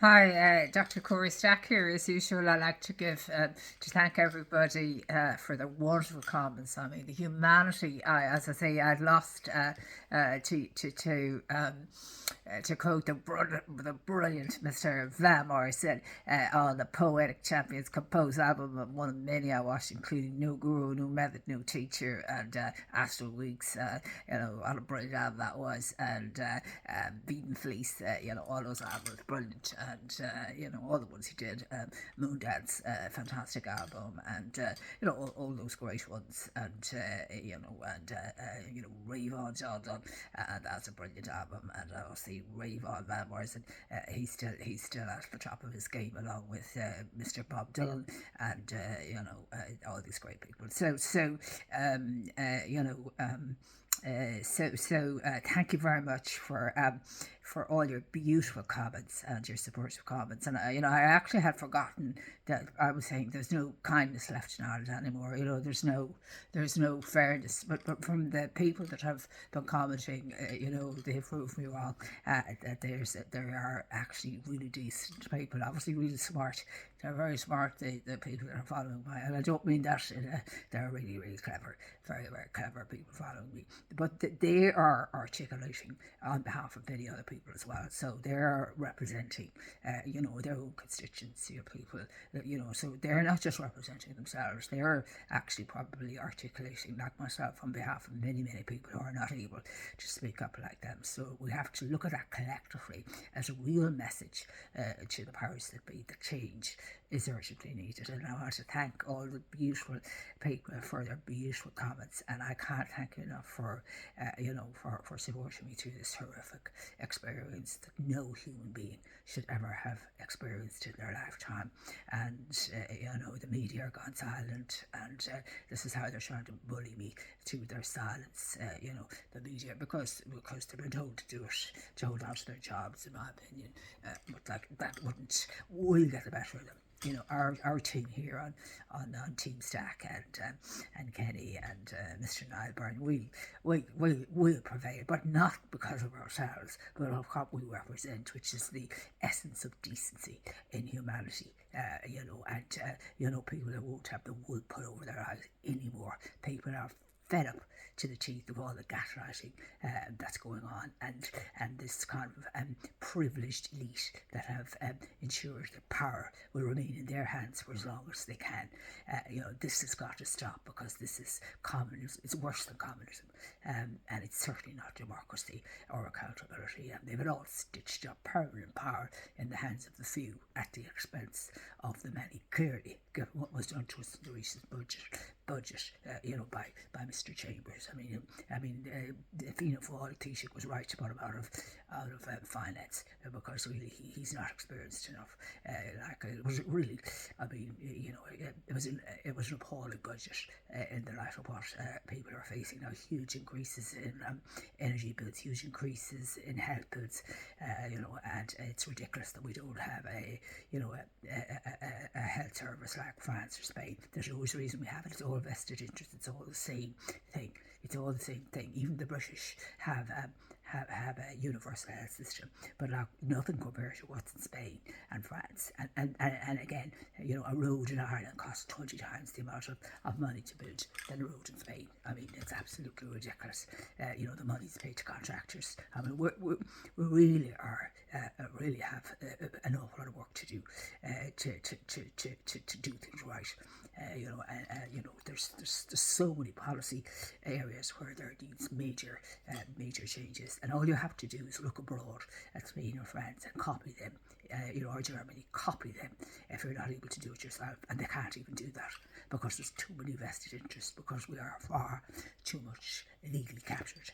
Hi, Dr. Corey Stack here. As usual, I'd like to thank everybody for the wonderful comments. I mean, the humanity. As I say, I'd lost to quote the brilliant Mr. Van Morrison on the Poetic Champions composed album of one of many I watched, including No Guru, No Method, No Teacher, and Astral Weeks. What a brilliant album that was, and Beaten Fleece. All those albums brilliant, and all the ones he did. Moondance, fantastic album, and all those great ones, and Rave On John Donne, and that's a brilliant album, and obviously Rave On Van Morrison, he's still at the top of his game along with Mr. Bob Dylan, and all these great people. Thank you very much for all your beautiful comments and your supportive comments. And I actually had forgotten that I was saying there's no kindness left in Ireland anymore. There's no fairness. But from the people that have been commenting, they've proved me wrong. That there are actually really decent people, obviously really smart. They're very smart, the people that are following me. And I don't mean that they're really, really clever, very, very clever people following me. But they are articulating on behalf of many other people as well. So they're representing, their own constituency of people, so they're not just representing themselves, they're actually probably articulating, like myself, on behalf of many, many people who are not able to speak up like them. So we have to look at that collectively as a real message to the powers that be. The change is urgently needed, and I want to thank all the beautiful people for their beautiful comments, and I can't thank you enough for supporting me through this horrific experience that no human being should ever have experienced in their lifetime. And the media are gone silent, and this is how they're trying to bully me through their silence. The media, because they've been told to do it, to hold on to their jobs, in my opinion. But like that wouldn't, we'll get the better of them. Our team here on Team Stack, and Kenny, and Mr. Nyburn, we'll prevail, but not because of ourselves, but of what we represent, which is the essence of decency in humanity. People that won't have the wool put over their eyes anymore. People are fed up to the teeth of all the gaslighting that's going on, and this kind of privileged elite that have ensured that power will remain in their hands for as long as they can. This has got to stop, because this is communism. It's worse than communism, and it's certainly not democracy or accountability. And they've it all stitched up, permanent power in the hands of the few at the expense of the many. Clearly, given what was done to us in the recent budget, by Mr. Chambers. Fianna Fáil Taoiseach was right to put him out of finance, because really he's not experienced enough. It was really, it was an appalling budget in the light of what people are facing now. Huge increases in energy bills, huge increases in health bills, and it's ridiculous that we don't have a health service like France or Spain. There's always a reason we have it. It's all vested interest. It's all the same thing. Even the British have a universal health system, but nothing compared to what's in Spain and France. And again, a road in Ireland costs 20 times the amount of money to build than a road in Spain. It's absolutely ridiculous. The money's paid to contractors. We really really have an awful lot of work to do to do things right. There's so many policy areas where there needs major changes, and all you have to do is look abroad at Spain or France and copy them, or Germany, copy them if you're not able to do it yourself, and they can't even do that because there's too many vested interests, because we are far too much illegally captured.